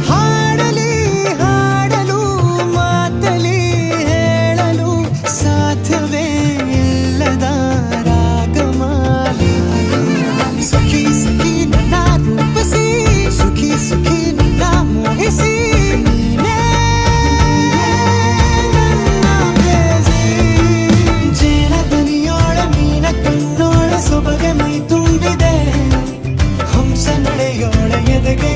ಹಾಡಲಿ ಹಾಡಲು ಮಾತಲಿ ಹೇಳಲು ಸಾಧ್ಯವೇ ಇಲ್ಲದ ರಾಗಮಾಲಿ ಸಖಿ ಸಖಿ ನನ್ನ ರೂಪಿಸಿ ಸುಖಿ ಸುಖಿ ನನ್ನ ಮೋಹಿಸಿ ನೀನೇ ನನ್ನ ಪ್ರೇಯಸಿ. ಜೇನ ದನಿಯೋಳ ಮೀನ ಕಣ್ಣೋಳ ಸೊಬಗೆ ಮೈ ತುಂಬಿದೆ ಹಂಸ ನಡೆಯೋಳ ಎದೆಗೆ